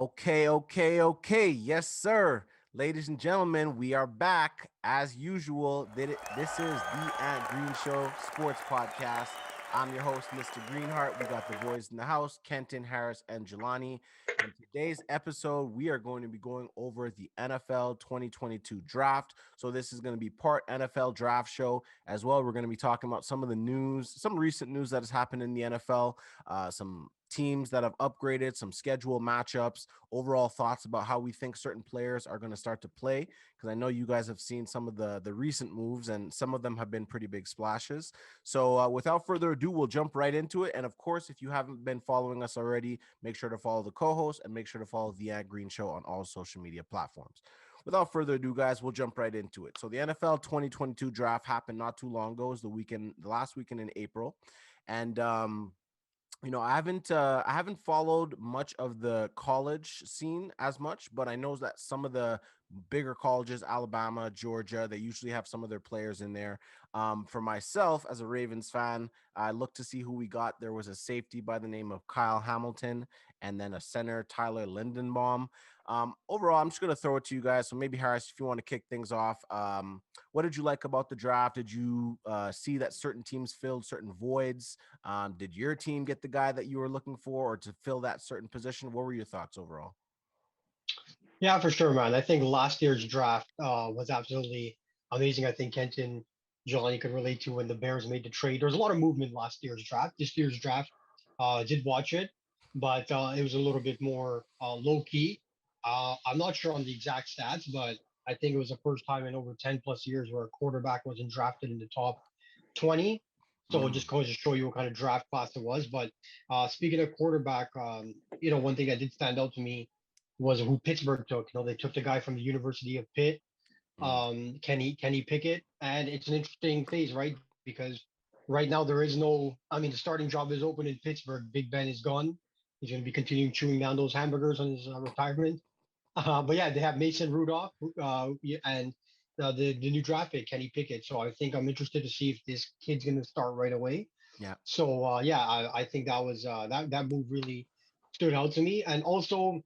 Okay. Yes, sir. Ladies and gentlemen, we are back as usual. This is the Ant Green Show Sports Podcast. I'm your host, Mr. Greenheart. We got the boys in the house, Kenton, Harris, and Jelanie. And today's episode, we are going to be going over the NFL 2022 draft. So this is going to be part NFL draft show as well. We're going to be talking about some of the news, some recent news that has happened in the NFL, some teams that have upgraded, some schedule matchups, overall thoughts about how we think certain players are going to start to play, because I know you guys have seen some of the recent moves and some of them have been pretty big splashes. So without further ado, we'll jump right into it. And of course, if you haven't been following us already, make sure to follow the co-host and make sure to follow the Ant Green Show on all social media platforms. Without further ado, guys, we'll jump right into it. So the NFL 2022 draft happened not too long ago. It was the last weekend in April. And I haven't followed much of the college scene as much, but I know that some of the bigger colleges, Alabama, Georgia, they usually have some of their players in there. For myself, as a Ravens fan, I looked to see who we got. There was a safety by the name of Kyle Hamilton, and then a center, Tyler Lindenbaum. Overall, I'm just gonna throw it to you guys. So maybe Harris, if you want to kick things off, what did you like about the draft? Did you see that certain teams filled certain voids? Did your team get the guy that you were looking for, or to fill that certain position? What were your thoughts overall? Yeah, for sure, man. I think last year's draft was absolutely amazing. I think Kenton, Jelanie could relate to when the Bears made the trade. There was a lot of movement last year's draft. This year's draft, did watch it, but it was a little bit more low key. I'm not sure on the exact stats, but I think it was the first time in over 10 plus years where a quarterback wasn't drafted in the top 20. So it Mm, just goes to show you what kind of draft class it was. But speaking of quarterback, one thing that did stand out to me was who Pittsburgh took. They took the guy from the University of Pitt, mm. Kenny Pickett, and it's an interesting phase, right? Because right now there is no. I mean, the starting job is open in Pittsburgh. Big Ben is gone. He's going to be continuing chewing down those hamburgers on his retirement. But yeah, they have Mason Rudolph and the new draft pick Kenny Pickett. So I think I'm interested to see if this kid's going to start right away. Yeah. So I think that was that move really stood out to me, and also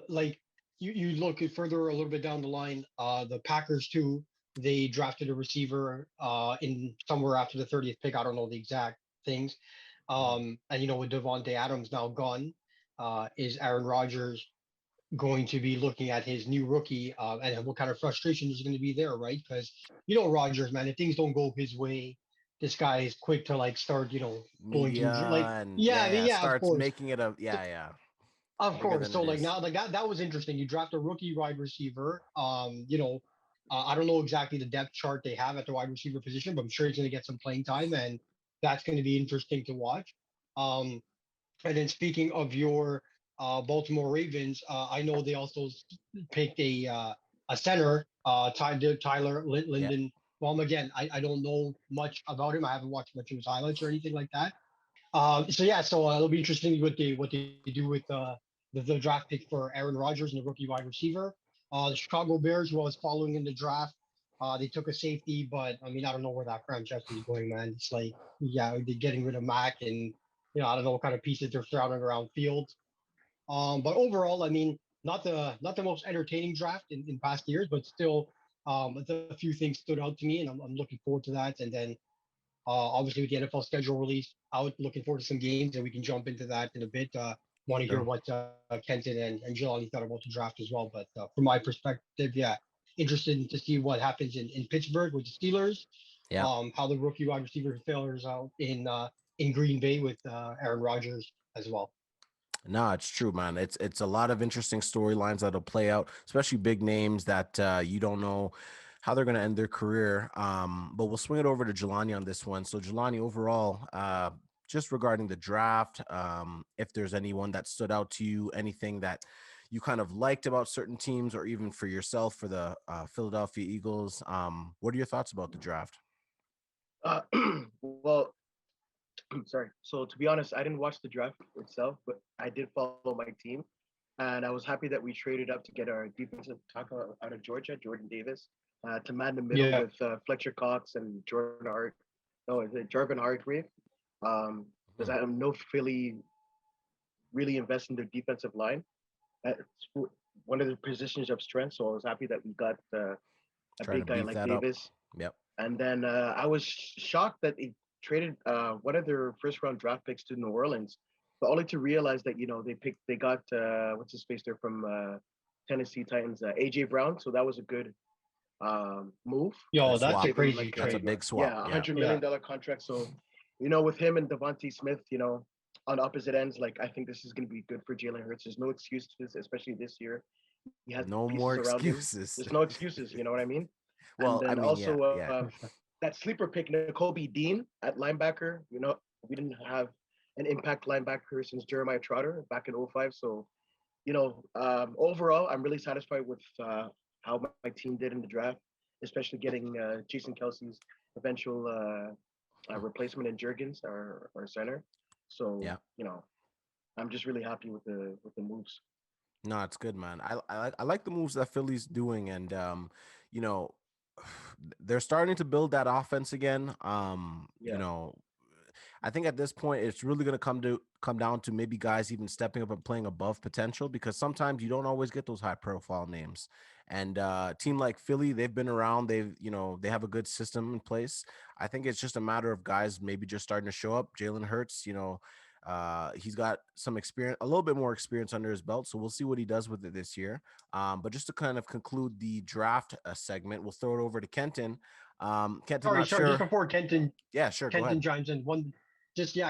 like you look at further a little bit down the line, the Packers too. They drafted a receiver in somewhere after the 30th pick. I don't know the exact things. Mm. And with Devontae Adams now gone, is Aaron Rodgers going to be looking at his new rookie, and what kind of frustration is going to be there, right? Because Rodgers, man, if things don't go his way, this guy is quick to like start, going Media through like, and yeah, yeah, I mean, yeah, yeah, of starts course. making it a So, yeah, of bigger course. than So it like is. now, like that was interesting. You draft a rookie wide receiver. I don't know exactly the depth chart they have at the wide receiver position, but I'm sure he's going to get some playing time, and that's going to be interesting to watch. Um, and then speaking of your Baltimore Ravens, I know they also picked a center, Tyler Yeah. Linden. Well, again, I don't know much about him. I haven't watched much of his highlights or anything like that. So it'll be interesting what they do with the draft pick for Aaron Rodgers and the rookie wide receiver. The Chicago Bears, who I was following in the draft, they took a safety, but I mean I don't know where that franchise is going, man. It's like yeah, they're getting rid of Mac, and I don't know what kind of pieces they're surrounding around Fields. But overall, I mean, not the most entertaining draft in past years, but still, a few things stood out to me, and I'm looking forward to that. And then obviously, with the NFL schedule release out, looking forward to some games, and we can jump into that in a bit. Want to hear Sure. what Kenton and Jelani thought about the draft as well. But from my perspective, yeah, interested to see what happens in Pittsburgh with the Steelers, Yeah. how the rookie wide receiver failures out in Green Bay with Aaron Rodgers as well. No, it's true, man. It's a lot of interesting storylines that'll play out, especially big names that you don't know how they're going to end their career. But we'll swing it over to Jelani on this one. So, Jelani, overall, just regarding the draft, if there's anyone that stood out to you, anything that you kind of liked about certain teams, or even for yourself for the Philadelphia Eagles, what are your thoughts about the draft? Uh, well, sorry. So to be honest, I didn't watch the draft itself, but I did follow my team, and I was happy that we traded up to get our defensive tackle out of Georgia, Jordan Davis, to man the middle Yeah. with Fletcher Cox and Jordan Hart. No, is it Jarvin Hargrave? Um, because Mhm. I know Philly really invest in their defensive line. That's one of the positions of strength. So I was happy that we got a Try to big guy beef like that up. Davis. Yep. And then I was shocked that they traded one of their first round draft picks to New Orleans, but only to realize that they got what's his face there from Tennessee Titans, AJ Brown. So that was a good move. Yo, Good that's a swap. crazy That's a trade. big swap. Yeah, Yeah. $100 million contract. So, with him and Devontae Smith, on opposite ends, like I think this is going to be good for Jalen Hurts. There's no excuses, especially this year. He has No pieces more around him. excuses. There's no excuses. You know what I mean? And Well, I then mean, yeah, also yeah. that sleeper pick, Nakobe Dean at linebacker. We didn't have an impact linebacker since Jeremiah Trotter back in '05. So, overall, I'm really satisfied with how my team did in the draft, especially getting Jason Kelsey's eventual replacement in Jurgens, our center. So, Yeah. I'm just really happy with the moves. No, it's good, man. I like the moves that Philly's doing, and you know, they're starting to build that offense again. Yeah. I think at this point it's really going to come down to maybe guys even stepping up and playing above potential, because sometimes you don't always get those high profile names. And team like Philly, they've been around. They have a good system in place. I think it's just a matter of guys maybe just starting to show up. Jalen Hurts, he's got some experience, a little bit more experience under his belt. So we'll see what he does with it this year. But just to kind of conclude the draft segment, we'll throw it over to Kenton. Kenton, Sorry, not sorry. sure. Just before Kenton, Yeah, sure. Go Kenton ahead. chimes in.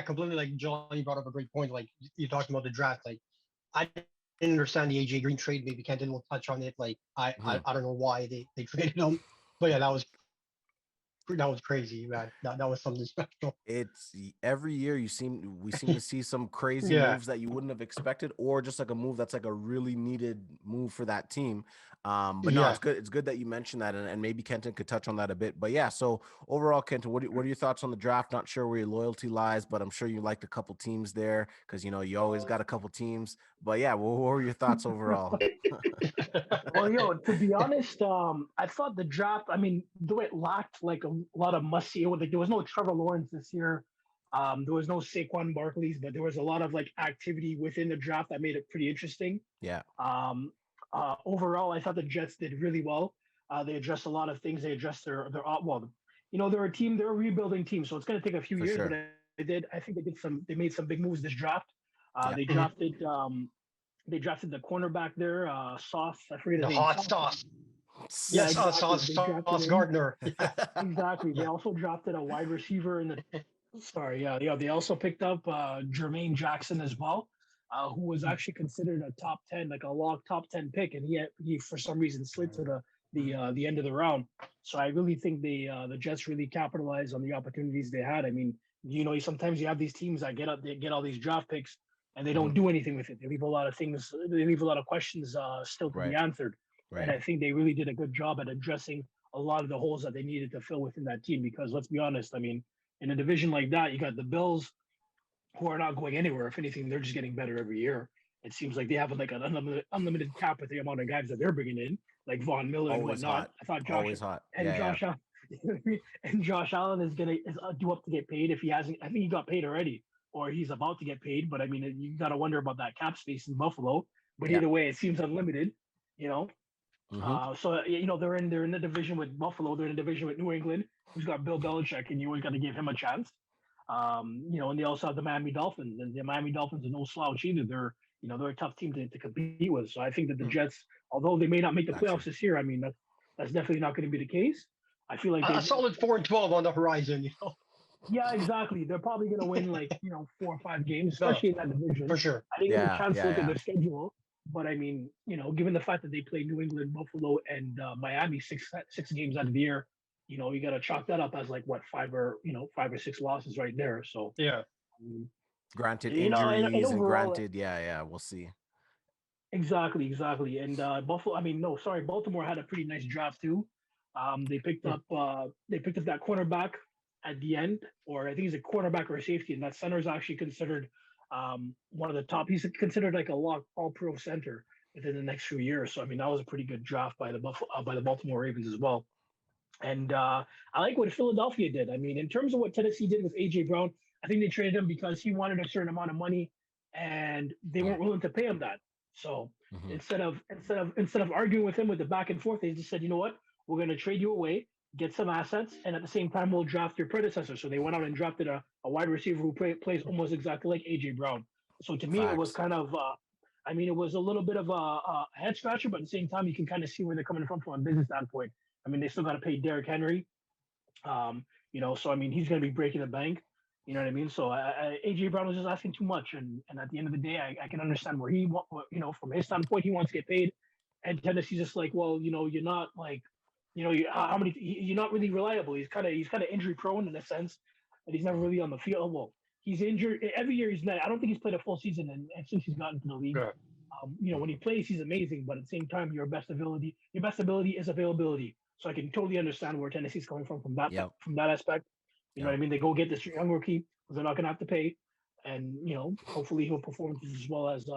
Completely like Jelanie brought up a great point. Like you talked about the draft. Like I didn't understand the AJ Green trade. Maybe Kenton will touch on it. Like I don't know why they traded him, but yeah, that was crazy, man. That was something special. It's every year we seem to see some crazy Yeah, moves that you wouldn't have expected, or just like a move that's like a really needed move for that team. But no, it's yeah. good. It's good that you mentioned that, and maybe Kenton could touch on that a bit. But yeah, so overall, Kenton, what are your thoughts on the draft? Not sure where your loyalty lies, but I'm sure you liked a couple teams there because you always got a couple teams. But yeah, what were your thoughts overall? Well, yo, to be honest, I thought the draft, I mean, though it lacked like a lot of must see, like there was no Trevor Lawrence this year. There was no Saquon Barkley's, but there was a lot of like activity within the draft that made it pretty interesting. Yeah, Overall, I thought the Jets did really well. They addressed a lot of things. They addressed they're a rebuilding team, so it's going to take a few for years, sure. but I think they made some big moves this draft. Yeah. They they drafted the cornerback there, Sauce. I forget The his name. hot sauce. Yeah, Yes, exactly. They drafted Sauce him. Gardner. Exactly. They Yeah. also drafted a wide receiver in the. Sorry, yeah. They also picked up Jermaine Jackson as well, who was actually considered a top 10, like a lock top 10 pick, and he for some reason slid to the end of the round. So I really think the Jets really capitalized on the opportunities they had. I mean, sometimes you have these teams that they get all these draft picks and they don't do anything with it. They leave a lot of things. They leave a lot of questions still to be Right. answered. And Right. I think they really did a good job at addressing a lot of the holes that they needed to fill within that team. Because let's be honest, I mean, in a division like that, you got the Bills, who are not going anywhere. If anything, they're just getting better every year. It seems like they have like an unlimited cap with the amount of guys that they're bringing in, like Von Miller and Always whatnot. hot. I thought Always hot. and Yeah. Josh Allen and Josh Allen is due up to get paid if he hasn't. I think he got paid already, or he's about to get paid. But I mean, you got to wonder about that cap space in Buffalo. But Yeah. either way, it seems unlimited. You know, Mhm. so they're in the division with Buffalo. They're in the division with New England, who's got Bill Belichick, and you always got to give him a chance. And they also have the Miami Dolphins, and the Miami Dolphins are no slouch either. They're a tough team to compete with. So I think that the Jets, although they may not make the Gotcha. playoffs this year, I mean that's definitely not going to be the case. I feel like A solid 4-12 on the horizon. yeah, exactly. They're probably going to win like 4 or 5 games, No, especially in that division. for sure. I didn't get a chance to look at Yeah. their schedule, but I mean, given the fact that they play New England, Buffalo, and Miami six games out of the year, you got to chalk that up as like what 5 or 6 losses right there. So Yeah. um, Granted and injuries and overall, granted, yeah, we'll see. exactly. And Buffalo, I mean, no, sorry, Baltimore had a pretty nice draft too. They picked up that cornerback at the end, or I think he's a cornerback or a safety, and that center is actually considered one of the top. He's considered like a lock all pro center within the next few years. So I mean, that was a pretty good draft by the Baltimore Ravens as well. And I like what Philadelphia did. I mean, in terms of what Tennessee did with AJ Brown, I think they traded him because he wanted a certain amount of money, and they weren't willing to pay him that. So Mhm. Instead of arguing with him with the back and forth, they just said, you know what, we're going to trade you away, get some assets, and at the same time, we'll draft your predecessor. So they went out and drafted a wide receiver who plays almost exactly like AJ Brown. So to me, it was Facts. kind of, I mean, it was a little bit of a head scratcher, but at the same time, you can kind of see where they're coming from a business standpoint. I mean, they still got to pay Derrick Henry. So I mean, he's going to be breaking the bank. You know what I mean? So AJ Brown was just asking too much, and at the end of the day, I can understand where from his standpoint, he wants to get paid, and Tennessee's just like, well, you're not like, how many, you're not really reliable. He's kind of injury prone in a sense, and he's never really on the field. Well, he's injured every year. He's not. I don't think he's played a full season, and since he's gotten to the league, Yeah. when he plays, he's amazing. But at the same time, your best ability is availability. So I can totally understand where Tennessee's coming from that Yep. from that aspect. You know Yep. what I mean? They go get this young rookie who they're not gonna have to pay, and hopefully he'll perform as well as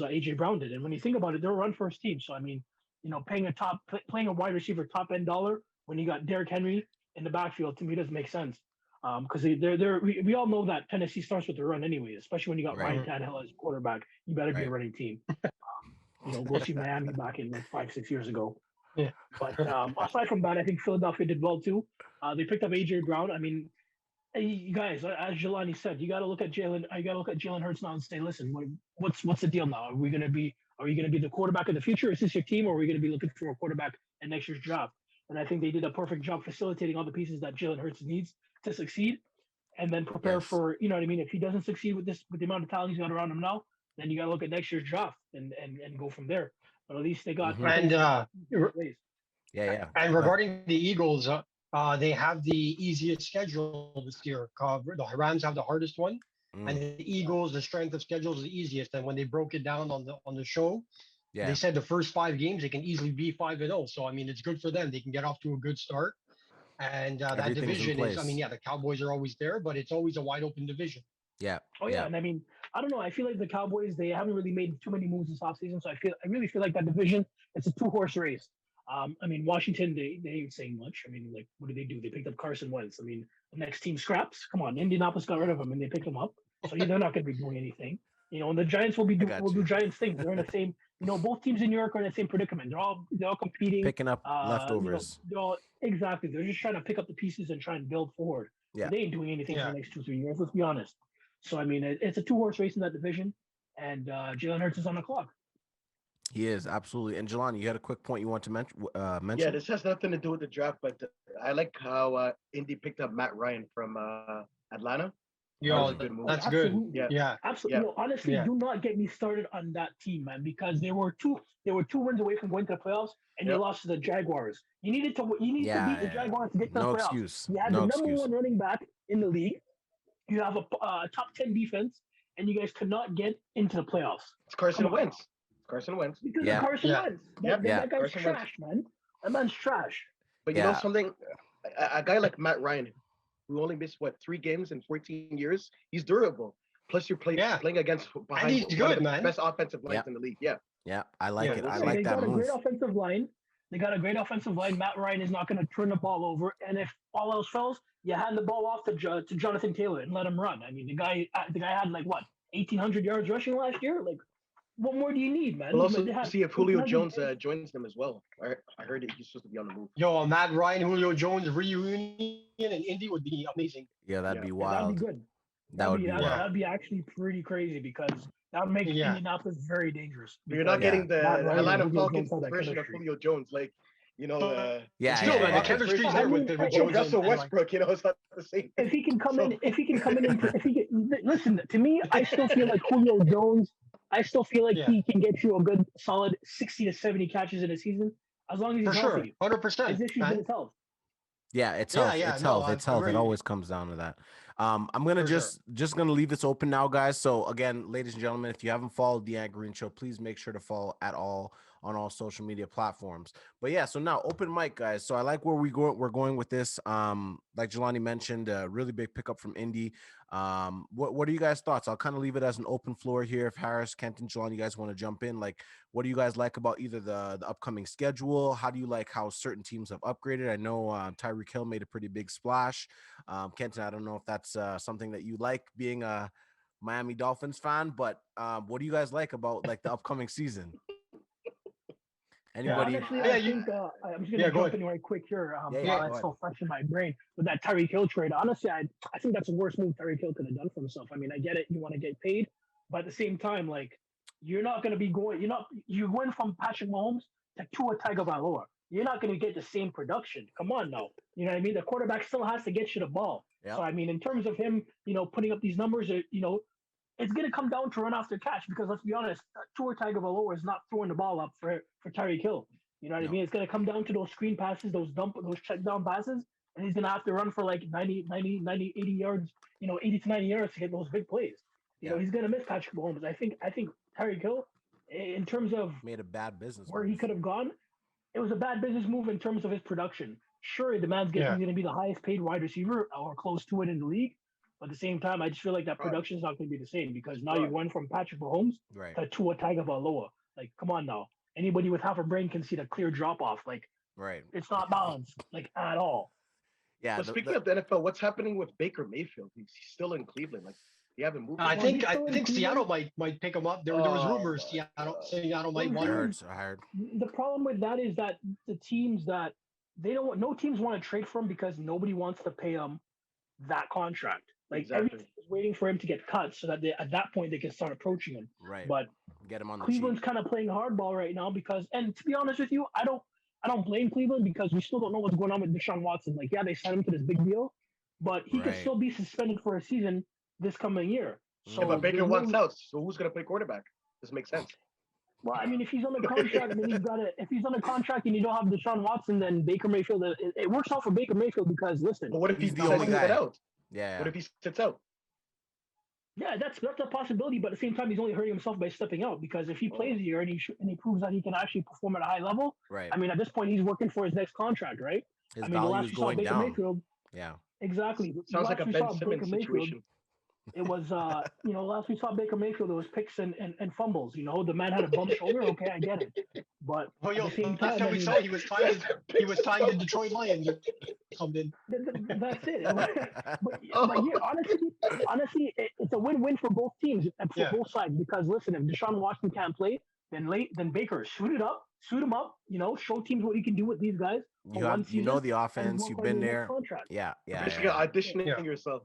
AJ Brown did. And when you think about it, they're a run first team. So I mean, playing a wide receiver top end dollar when you got Derrick Henry in the backfield to me doesn't make sense. Because we all know that Tennessee starts with the run anyway, especially when you got Right. Ryan Tannehill as quarterback. You better be a Right. running team. Go see Miami back in like 5-6 years ago. Yeah. But aside from that, I think Philadelphia did well too. They picked up AJ Brown. I mean, hey, you guys, as Jelanie said, you got to look at Jalen. You got to look at Jalen Hurts now and say, listen, what's the deal now? Are you going to be the quarterback of the future? Is this your team, or are we going to be looking for a quarterback in next year's draft? And I think they did a perfect job facilitating all the pieces that Jalen Hurts needs to succeed, and then prepare Yes. for, what I mean. If he doesn't succeed with the amount of talent he's got around him now, then you got to look at next year's draft and go from there. But at least they got Mhm. And different ways. Yeah. and Go ahead. regarding the Eagles, they have the easiest schedule this year. The Rams have the hardest one, and Mm. the Eagles, the strength of schedule is the easiest. And when they broke it down on the show, Yeah. they said the first 5 games they can easily be 5-0. So I mean, it's good for them. They can get off to a good start. And that Everything's in division is, I mean, place. yeah, the Cowboys are always there, but it's always a wide open division. Yeah. Oh yeah, and I mean, I don't know. I feel like the Cowboys, they haven't really made too many moves this offseason, so I really feel like that division, it's a two-horse race. I mean, Washington, they ain't saying much. I mean, like, what do? They picked up Carson Wentz. I mean, the next team scraps. Come on, Indianapolis got rid of him and they picked him up, so they're not going to be doing anything. And the Giants will got do you. Giants things. They're in the same. Both teams in New York are in the same predicament. They're all competing. Picking up leftovers. Exactly. They're just trying to pick up the pieces and try and build forward. Yeah. But they ain't doing anything for Yeah. the next 2-3 years. Let's be honest. So I mean, it's a two-horse race in that division, and Jalen Hurts is on the clock. He is absolutely. And Jelani, you had a quick point you want to mention? Yeah, this has nothing to do with the draft, but I like how Indy picked up Matt Ryan from Atlanta. That was Yo, a good move. that's good. Absolutely. Yeah. Absolutely. Yeah. No, honestly, Yeah. do not get me started on that team, man, because they were two wins away from going to the playoffs, and you Yep. lost to the Jaguars. You needed to beat the Jaguars to get to No the playoffs. excuse. You had No the excuse. number one running back in the league. You have a top 10 defense, and you guys could not get into the playoffs. It's Carson Come on. Wentz. Carson Wentz. Because Yeah. of Carson Yeah. Wentz. Yep. That guy's Carson Wentz. trash, man. That man's trash. But you know Yeah. something? A guy like Matt Ryan, who only missed 3 games in 14 years, he's durable. Plus, you're playing against behind he's one of good, the man. best offensive lines Yeah. in the league. Yeah. Yeah, I like Yeah, it. I listen, like They that got a move. great offensive line. Matt Ryan is not going to turn the ball over. And if all else fails, you hand the ball off to Jonathan Taylor and let him run. I mean, the guy had like what 1,800 yards rushing last year. Like, what more do you need, man? We'll also They had see if Julio 1,800 Jones joins them as well. I heard that he's supposed to be on the move. Yo, Matt Ryan, Julio Jones reunion in Indy would be amazing. Yeah, that'd Yeah. be Yeah, wild. that'd be good. That would be wild. That'd be actually pretty crazy because that would make Yeah. Indianapolis very dangerous. But you're not because getting the Matt Ryan and Atlanta Julio Falcons Jones have that version of chemistry. Julio Jones. Like, Yeah, Still, yeah, man, yeah. the chemistry's I there mean, with hey, Jones. Russell and, like, Westbrook, it's not the same. If he can come So- in, listen to me. I still feel like Julio Jones. I still feel like Yeah. he can get you a good solid 60 to 70 catches in a season as long as he's for sure, healthy. 100%. His issue's been his health. Yeah, it's Yeah, health. yeah, It's no, health. I It's health. It agree. always comes down to that. I'm gonna For just gonna leave this open now, guys. So again, ladies and gentlemen, if you haven't followed the Ant Green Show, please make sure to follow at all on all social media platforms. But yeah, so now open mic, guys. So I like where we're going with this. Like Jelani mentioned, a really big pickup from Indy. What are you guys' thoughts? I'll kind of leave it as an open floor here. If Harris, Kenton, Jelani, you guys want to jump in, like, what do you guys like about either the upcoming schedule? How do you like how certain teams have upgraded? I know Tyreek Hill made a pretty big splash. Kenton, I don't know if that's something that you like being a Miami Dolphins fan, but what do you guys like about like the upcoming season? Anybody? Honestly, Yeah, I think I'm just gonna yeah, go jump ahead. in right quick here. Yeah, While go it's ahead. so fresh in my brain with that Tyreek Hill trade. Honestly, I think that's the worst move Tyreek Hill could have done for himself. I mean, I get it, you want to get paid, but at the same time, like you're not gonna be going. You went from Patrick Mahomes to Tua Tagovailoa. You're not gonna get the same production. Come on now, you know what I mean? The quarterback still has to get you the ball. Yeah. So I mean, in terms of him, putting up these numbers, it's going to come down to run after catch because let's be honest, Tua Tagovailoa is not throwing the ball up for Tyreek Hill. You know what I No. mean? It's going to come down to those screen passes, those check down passes, and he's going to have to run for like 80 yards, 80 to 90 yards to get those big plays. Yeah. He's going to miss Patrick Mahomes. I think Tyreek Hill, in terms of Made a bad business where move. he could have gone, it was a bad business move in terms of his production. Sure, the man's Yeah. going to be the highest paid wide receiver or close to it in the league. But at the same time, I just feel like that Right. production is not going to be the same because now Right. you're going from Patrick Mahomes Right. to Tua Tagovailoa. Like, come on now. Anybody with half a brain can see the clear drop off. Like, Right. it's not balanced, like at all. Yeah. But speaking of the NFL, what's happening with Baker Mayfield? He's still in Cleveland. Like, you haven't moved. I him. think he's I still in think Seattle Cleveland. might pick him up. There was Oh, rumors my God. Seattle might Well, want I him. heard. I heard. The problem with that is that the teams that no teams want to trade for him because nobody wants to pay him that contract. Like every Exactly. team is waiting for him to get cut so that at that point they can start approaching him. Right. But Get him on the Cleveland's cheap. kind of playing hardball right now because, and to be honest with you, I don't blame Cleveland because we still don't know what's going on with Deshaun Watson. Like, yeah, they signed him to this big deal, but he could Right. still be suspended for a season this coming year. So, Yeah, but Baker there's wants no- out. So who's gonna play quarterback? Doesn't make sense. well, I mean, if he's on a contract, then if he's on a contract and you don't have Deshaun Watson, then Baker Mayfield, it works out for Baker Mayfield because listen, But what if He's he the decides only to guy. sit out? Yeah. What if he sits out? yeah, that's a possibility. But at the same time, he's only hurting himself by stepping out because if he plays a year and he proves that he can actually perform at a high level, Right. I mean, at this point, he's working for his next contract, right? His I mean, the value last is we saw going Baker down. Mayfield, Yeah. exactly. Sounds like a Last we Ben saw Baker Simmons Mayfield, situation. it was last we saw Baker Mayfield, it was picks and fumbles. The man had a bump shoulder. Okay, I get it, but Well, at the same last time, time I we mean, saw he was tying the Detroit Lions or something. that's it. but Oh. yeah, honestly, it's a win-win for both teams and for Yeah. both sides because listen, if Deshaun Watson can't play, then Baker suit him up. Show teams what he can do with these guys. For one You know season, the and offense. work You've on been your next there. contract. Yeah. Yeah. Basically, Yeah. auditioning Yeah. yourself.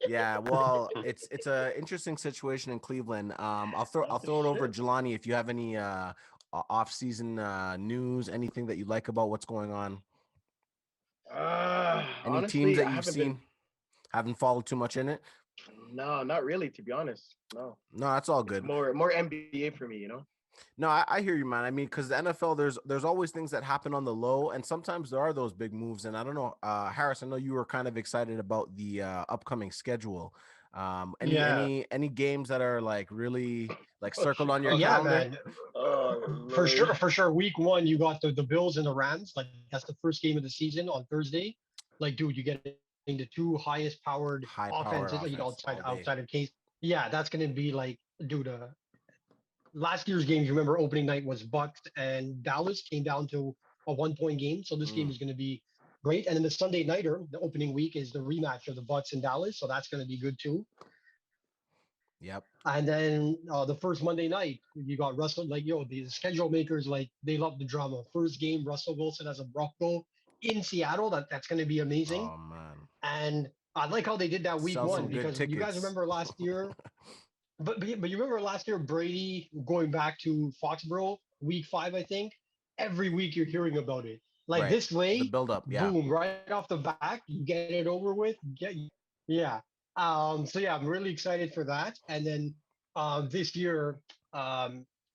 Yeah, well, it's a interesting situation in Cleveland. I'll throw it over Jelani if you have any off season news, anything that you like about what's going on. Any Honestly, teams I that you've haven't seen haven't followed too much in it? No, not really. To be honest, no. No, that's all good. More NBA for me. No, I hear you, man. I mean, because the NFL, there's always things that happen on the low, and sometimes there are those big moves. And I don't know, Harris, I know you were kind of excited about the upcoming schedule. Any games that are like really like circled on your Yeah, calendar? man. For sure. Week 1, you got the Bills and the Rams. Like that's the first game of the season on Thursday. Like, dude, you get the two highest powered High-powered offenses, offense all day. outside of case. Yeah, that's gonna be like, dude. Last year's games, you remember opening night was Bucks and Dallas came down to a 1-point game. So this game is going to be great. And then the Sunday nighter, the opening week is the rematch of the Bucks and Dallas. So that's going to be good too. Yep. And then the first Monday night, you got Russell, like, the schedule makers, like they love the drama. First game, Russell Wilson as a Bronco in Seattle. That's going to be amazing. Oh man. And I like how they did that week Sell some 1 good because you guys tickets. remember last year. But you remember last year, Brady going back to Foxborough, week 5, I think. Every week you're hearing about it. Like Right. this way, The build up, yeah. boom, right off the back, you get it over with. Yeah. So yeah, I'm really excited for that. And then this year,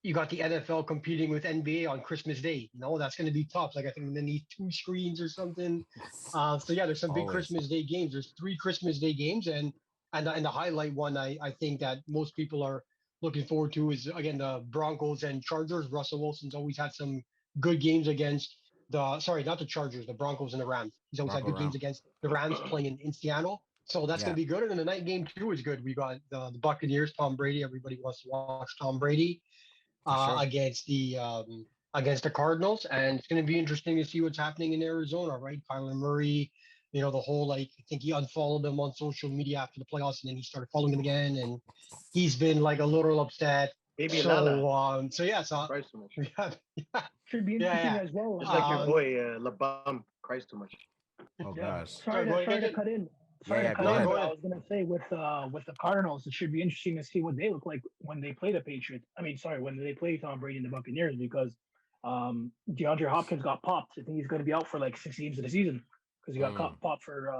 you got the NFL competing with NBA on Christmas Day. That's going to be tough. Like I think they need 2 screens or something. So yeah, there's some big Always. Christmas Day games. There's 3 Christmas Day games, and the highlight one I think that most people are looking forward to is again the Broncos and Chargers. Russell Wilson's always had some good games against not the Chargers, the Broncos and the Rams. He's always had good games against the Rams playing in Seattle. So that's going to be good. And then the night game 2 is good. We got the Buccaneers, Tom Brady. Everybody wants to watch Tom Brady against the Cardinals, and it's going to be interesting to see what's happening in Arizona, right? Kyler Murray You know, the whole like I think he unfollowed them on social media after the playoffs, and then he started following them again, and he's been like a little upset. Baby Nana. So yeah, so Cries too much. yeah, Should be yeah, interesting yeah. as well. Just like your Um, boy, LeBum, cries too much. Oh Yeah. gosh. Sorry go to ahead. cut in. Yeah, Sorry to go cut in, ahead. but I was gonna say with the Cardinals, it should be interesting to see what they look like when they play the Patriots. I mean, sorry, when they play Tom Brady and the Buccaneers, because DeAndre Hopkins got popped. I think he's going to be out for like 6 games of the season because he got popped for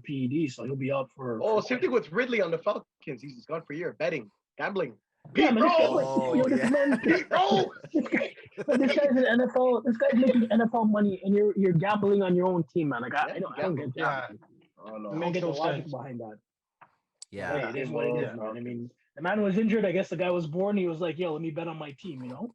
PED, so he'll be out for. Oh, same thing with Ridley on the Falcons. He's gone for a year. Betting, gambling. Yeah, Pete man, this guy's like, Oh, yo, this yeah. man, Pete Rose. this guy's an NFL. This guy's making NFL money, and you're gambling on your own team, man. Like I don't get that. Yeah. Man. Oh I no. don't Makes get the no logic sense. behind that. Yeah. Hey, it is what it is, man. I Okay. mean, the man was injured. I guess the guy was born. He was like, "Yo, let me bet on my team," you know.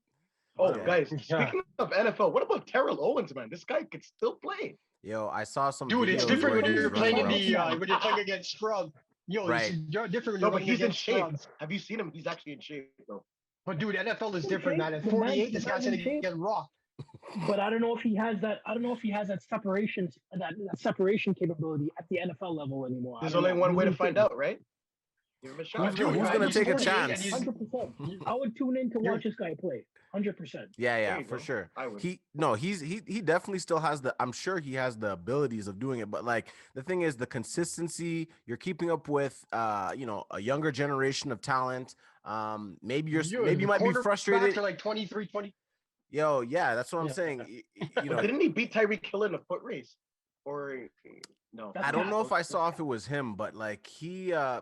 Oh, Yeah. guys, Yeah. speaking of NFL, what about Terrell Owens, man? This guy could still play. Yo, I saw some Dude, it's videos different where when he's you're playing running in around. the when you're playing against scrubs. Yo, Right. it's different when No, you're but running he's in against shape. scrubs. Have you seen him? He's actually in shape, though. But dude, NFL is In different, shape, man. At the man- 48, the this man's guy's in gonna shape. get rocked. But I don't know if he has that. I don't know if he has that separation, that separation capability at the NFL level anymore. There's only one way to find out, right? Give him a shot. Dude, Who's man, gonna he's take a 48 and chance? he's- 100%. I would tune in to You're- watch this guy play. 100%. Yeah, There yeah, you for go. sure. I would. He definitely still has the. I'm sure he has the abilities of doing it, but like the thing is the consistency. You're keeping up with, a younger generation of talent. Maybe maybe you might be quarterbacks frustrated. are like 23, 20. Yo, yeah, that's what I'm Yeah. saying. You know, But didn't he beat Tyreek Hill in a foot race? Or no? That's I don't cap. know if I saw if it was him, but like he, I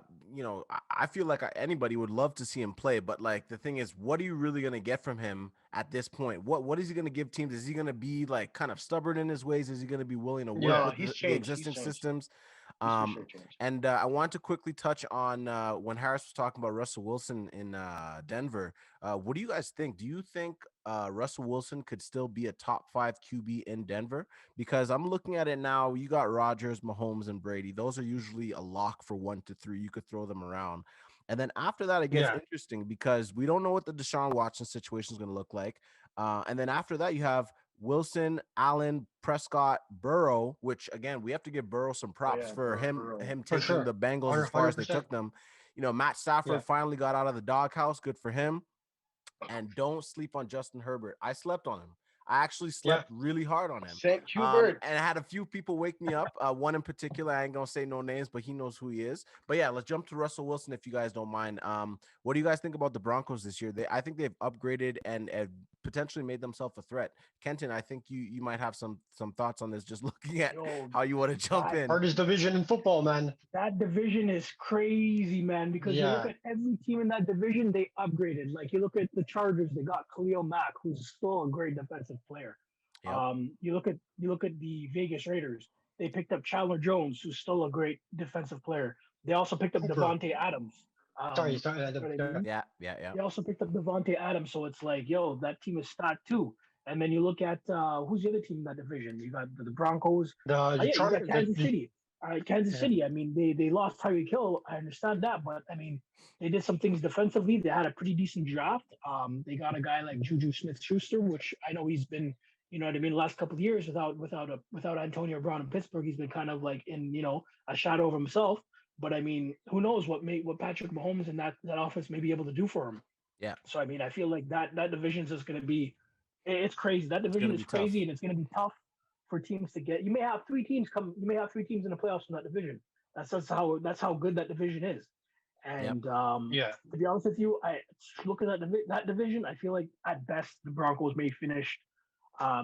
feel like anybody would love to see him play. But like the thing is, what are you really gonna get from him at this point? What is he gonna give teams? Is he gonna be like kind of stubborn in his ways? Is he gonna be willing to work Yeah. with He's the changed. existing He's changed. systems? He's for sure changed. And I want to quickly touch on when Harris was talking about Russell Wilson in Denver. What do you guys think? Do you think Russell Wilson could still be a top 5 QB in Denver? Because I'm looking at it now. You got Rodgers, Mahomes, and Brady. Those are usually a lock for 1 to 3. You could throw them around. And then after that, it gets Yeah. interesting because we don't know what the Deshaun Watson situation is going to look like. And then after that, you have Wilson, Allen, Prescott, Burrow, which again, we have to give Burrow some props yeah, for Burrow. him For taking sure. the Bengals as far as they 100%. took them. You know, Matt Stafford Yeah. finally got out of the doghouse. Good for him. And don't sleep on Justin Herbert. I slept on him. I actually slept really hard on him. St. Hubert. And I had a few people wake me up. One in particular, I ain't gonna say no names, but he knows who he is. But yeah, let's jump to Russell Wilson if you guys don't mind. What do you guys think about the Broncos this year? I think they've upgraded and potentially made themselves a threat. Kenton, I think you might have some thoughts on this. Just looking at Yo, how you want to jump in. Hardest division in football, man. that division is crazy, man. Because you look Yeah. at every team in that division, they upgraded. Like you look at the Chargers, they got Khalil Mack, who's still a great defensive player. Yep. You look at the Vegas Raiders. They picked up Chandler Jones, who's still a great defensive player. They also picked up Cooper. Devontae Adams. Sorry. You know what I mean? Yeah. They also picked up Devontae Adams, so it's like, yo, that team is stacked too. And then you look at who's the other team in that division? You got the Broncos. The Yeah, you got Chargers. Kansas City. Kansas Yeah. City. I mean, they lost Tyreek Hill. I understand that, but I mean, they did some things defensively. They had a pretty decent draft. They got a guy like Juju Smith-Schuster, which I know he's been, you know what I mean, the last couple of years without Antonio Brown in Pittsburgh, he's been kind of like in a shadow of himself. But I mean, who knows what Patrick Mahomes and that offense may be able to do for him. Yeah. So I mean, I feel like that division is just going to be, it's crazy. That division is crazy, and it's going to be tough for teams to get. You may have 3 teams in the playoffs in that division. That's how good that division is. And Yeah. to be honest with you, I look at that division. I feel like at best the Broncos may finish.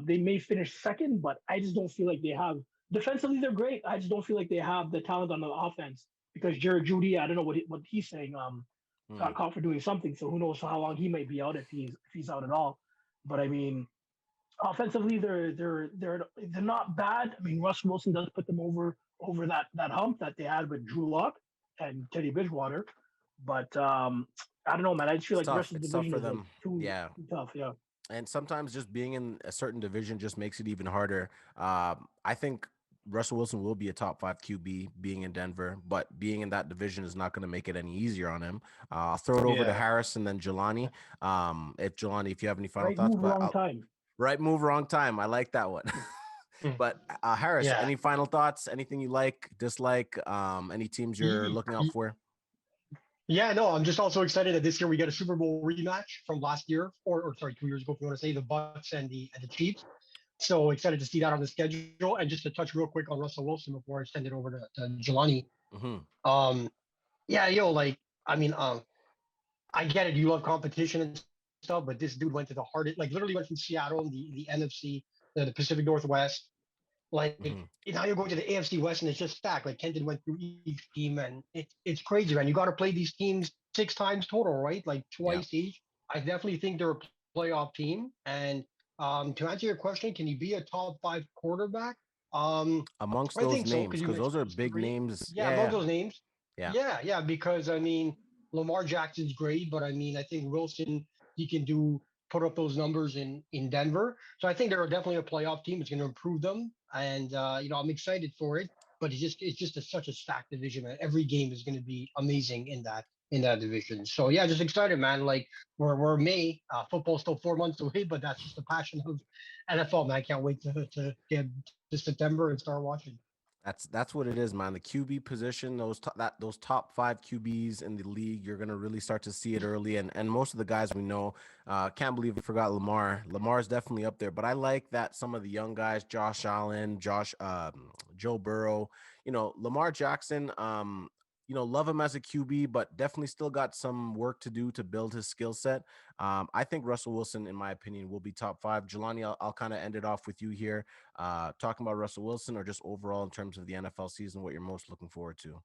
They may finish second, but I just don't feel like they have defensively. They're great. I just don't feel like they have the talent on the offense because Jared Judy. I don't know what he's saying. Got caught for doing something, so who knows how long he may be out if he's out at all. But I mean, offensively, they're not bad. I mean, Russ Wilson does put them over that hump that they had with Drew Lock and Teddy Bridgewater. But I don't know, man. I just feel like the rest of the It's tough division for is them. like too tough. Yeah. And sometimes just being in a certain division just makes it even harder. I think Russell Wilson will be a top 5 QB being in Denver, but being in that division is not going to make it any easier on him. I'll throw it over to Harris and then Jelanie. If you have any final thoughts, Move, wrong time. Right move, wrong time. I like that one. But Harris, Yeah. any final thoughts? Anything you like, dislike? Any teams you're Ye- looking out for? Yeah, no, I'm just also excited that this year we get a Super Bowl rematch from last year, or sorry, 2 years ago, if you want to say, the Bucks and the Chiefs. So excited to see that on the schedule. And just to touch real quick on Russell Wilson before I send it over to Jelani. Hmm. Um, yeah, like, I mean, I get it. You love competition and stuff, but this dude went to the hardest, like literally went from Seattle, the NFC, the Pacific Northwest. Like, Hmm. now you're going to the AFC West and it's just stacked. Like Kenton went through each team and it's crazy, man. You got to play these teams 6 times total, right? Like Yeah. twice each. I definitely think they're a playoff team. And to answer your question, can you be a top 5 quarterback? Amongst I those think so names, because you because those mentioned are those big three. names. Yeah, among Yeah, those names. yeah, Yeah, because I mean, Lamar Jackson's great, but I mean, I think Wilson he can put up those numbers in Denver. So I think they're definitely a playoff team. It's going to improve them, and I'm excited for it. But it's just such a stacked division, man. Every game is going to be amazing in that division. So yeah, just excited, man. Like we're May, football's still 4 months away, but that's just the passion of NFL, man. I can't wait to get to September and start watching. that's what it is, man. The QB position, those top 5 QBs in the league, you're gonna really start to see it early. And most of the guys we know, can't believe we forgot Lamar. Lamar's definitely up there, but I like that some of the young guys, Josh Allen, Joe Burrow, Lamar Jackson. Love him as a QB, but definitely still got some work to do to build his skill set. I think Russell Wilson, in my opinion, will be top 5. Jelani, I'll kind of end it off with you here. Talking about Russell Wilson or just overall in terms of the NFL season, what you're most looking forward to?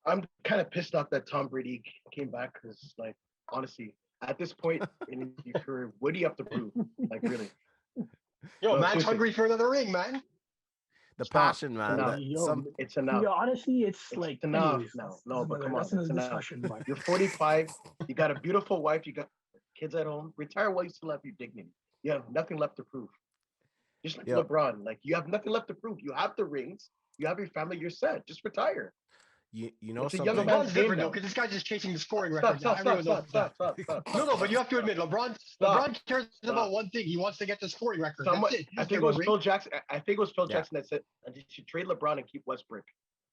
I'm kind of pissed off that Tom Brady came back because, like, honestly, at this point in your career, what do you have to prove? Like, really? Yo, No, man's seriously, hungry for another ring, man. The stop. passion, It's man. enough. That Yo, some It's enough. yeah, honestly, it's It's like, enough anyways, now. No, but come on, that's another it's enough. discussion. But You're 45. You got a beautiful wife. You got kids at home. Retire while you still have your dignity. You have nothing left to prove. Just like Yep. LeBron, like you have nothing left to prove. You have the rings. You have your family. You're set. Just retire. You know It's a young something. man's LeBron's game different though, now. because this guy's just chasing the scoring Stop, records. stop, stop, Everyone knows stop, that. stop, stop, stop, No, but you stop, have to admit, LeBron. stop, LeBron cares about stop. one thing. He wants to get the scoring record. Someone, That's it. He I doesn't think care it was about Phil rings. Jackson. I think it was Phil Yeah. Jackson that said, "And you should trade LeBron and keep Westbrook."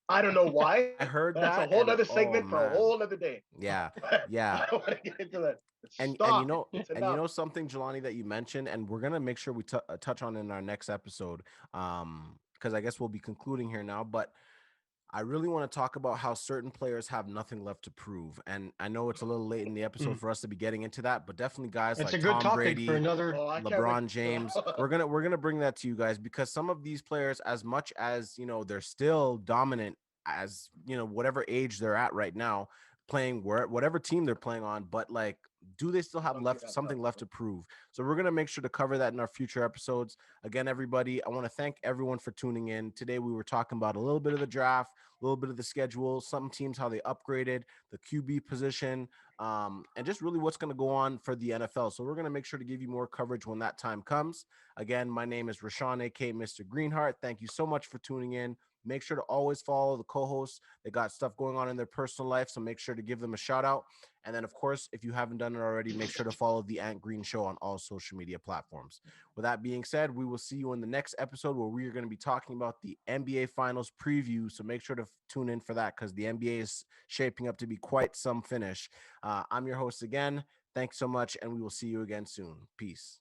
I don't know why. I heard That's a that, whole and other oh segment for a man, whole other day. yeah, I yeah. don't want to get into that. And Stop. It's enough. something, Jelani, that you mentioned, and we're gonna make sure we touch on in our next episode, because I guess we'll be concluding here now. But I really want to talk about how certain players have nothing left to prove, and I know it's a little late in the episode Mm. for us to be getting into that, but definitely guys It's like a good Tom topic for Brady, another. Oh, I can't wait. LeBron James. We're gonna bring that to you guys because some of these players, as much as they're still dominant as whatever age they're at right now, playing whatever team they're playing on, but like, do they still have something left to prove? So we're gonna make sure to cover that in our future episodes. Again, everybody, I want to thank everyone for tuning in. Today we were talking about a little bit of the draft, a little bit of the schedule, some teams how they upgraded, the QB position, and just really what's going to go on for the NFL. So we're going to make sure to give you more coverage when that time comes. Again, my name is Rahshawn, aka Mr. Greenheart. Thank you so much for tuning in. Make sure to always follow the co-hosts. They got stuff going on in their personal life, so make sure to give them a shout out. And then, of course, if you haven't done it already, make sure to follow the Ant Green Show on all social media platforms. With that being said, we will see you in the next episode where we are going to be talking about the NBA Finals preview. So make sure to tune in for that because the NBA is shaping up to be quite some finish. I'm your host again. Thanks so much, and we will see you again soon. Peace.